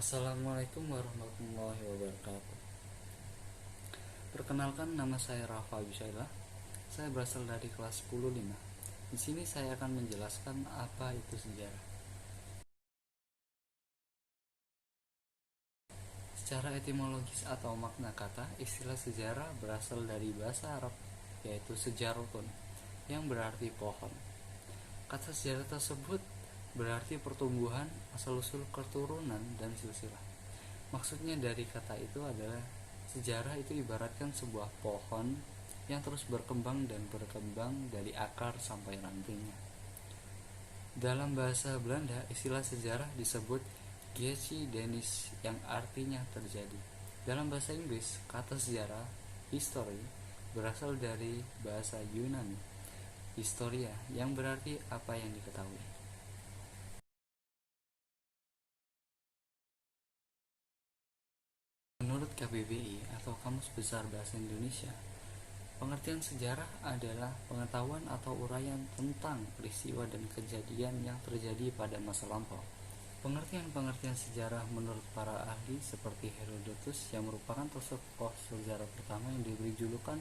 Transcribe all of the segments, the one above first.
Assalamualaikum warahmatullahi wabarakatuh. Perkenalkan, nama saya Rafa Bishaila. Saya berasal dari kelas 10-5. Di sini saya akan menjelaskan apa itu sejarah. Secara etimologis atau makna kata, istilah sejarah berasal dari bahasa Arab, yaitu sejarotun, yang berarti pohon. Kata sejarah tersebut berarti pertumbuhan, asal-usul keturunan, dan silsilah. Maksudnya dari kata itu adalah sejarah itu ibaratkan sebuah pohon yang terus berkembang dan berkembang dari akar sampai rantingnya. Dalam bahasa Belanda, istilah sejarah disebut geschiedenis yang artinya terjadi. Dalam bahasa Inggris, kata sejarah, history, berasal dari bahasa Yunani, historia, yang berarti apa yang diketahui. Menurut KBBI atau Kamus Besar Bahasa Indonesia, pengertian sejarah adalah pengetahuan atau uraian tentang peristiwa dan kejadian yang terjadi pada masa lampau. Pengertian-pengertian sejarah menurut para ahli seperti Herodotus, yang merupakan tokoh sejarah pertama yang diberi julukan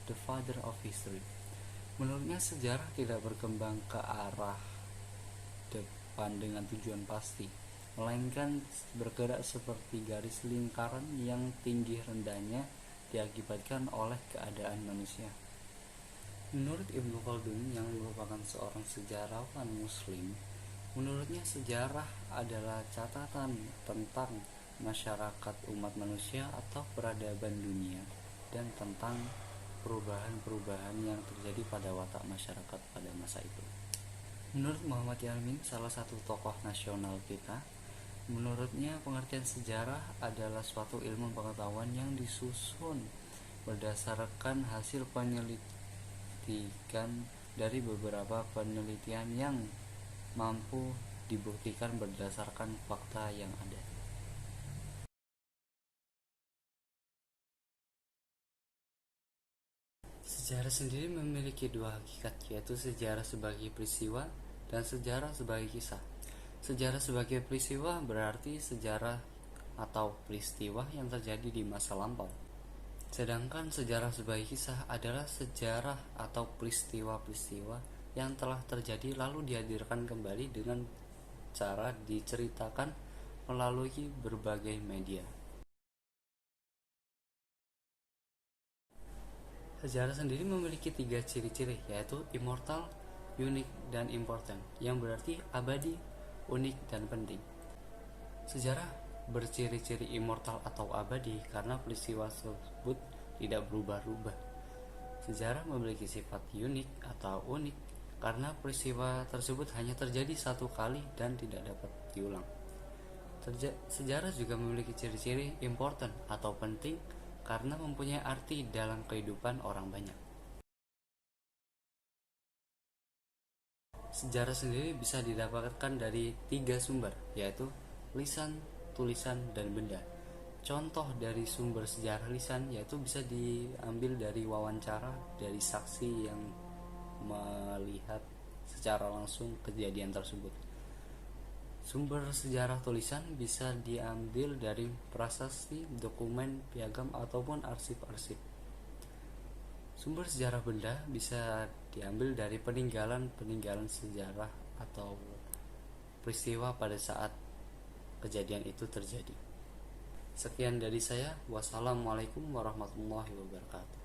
The Father of History. Menurutnya sejarah tidak berkembang ke arah depan dengan tujuan pasti, melainkan bergerak seperti garis lingkaran yang tinggi rendahnya diakibatkan oleh keadaan manusia. Menurut Ibnu Khaldun, yang merupakan seorang sejarawan muslim, menurutnya sejarah adalah catatan tentang masyarakat umat manusia atau peradaban dunia, dan tentang perubahan-perubahan yang terjadi pada watak masyarakat pada masa itu. Menurut Muhammad Yamin, salah satu tokoh nasional kita, menurutnya pengertian sejarah adalah suatu ilmu pengetahuan yang disusun berdasarkan hasil penyelidikan dari beberapa penelitian yang mampu dibuktikan berdasarkan fakta yang ada. Sejarah sendiri memiliki dua hakikat, yaitu sejarah sebagai peristiwa dan sejarah sebagai kisah. Sejarah sebagai peristiwa berarti sejarah atau peristiwa yang terjadi di masa lampau. Sedangkan sejarah sebagai kisah adalah sejarah atau peristiwa-peristiwa yang telah terjadi lalu dihadirkan kembali dengan cara diceritakan melalui berbagai media. Sejarah sendiri memiliki 3 ciri-ciri, yaitu immortal, unik, dan important, yang berarti abadi, unik, dan penting. Sejarah berciri-ciri immortal atau abadi karena peristiwa tersebut tidak berubah-ubah. Sejarah memiliki sifat unik atau unik karena peristiwa tersebut hanya terjadi satu kali dan tidak dapat diulang. Sejarah juga memiliki ciri-ciri important atau penting karena mempunyai arti dalam kehidupan orang banyak. Sejarah sendiri bisa didapatkan dari 3 sumber, yaitu lisan, tulisan, dan benda. Contoh dari sumber sejarah lisan yaitu bisa diambil dari wawancara dari saksi yang melihat secara langsung kejadian tersebut. Sumber sejarah tulisan bisa diambil dari prasasti, dokumen, piagam, ataupun arsip-arsip. Sumber sejarah benda bisa diambil dari peninggalan sejarah atau peristiwa pada saat kejadian itu terjadi. Sekian dari saya. Wassalamualaikum warahmatullahi wabarakatuh.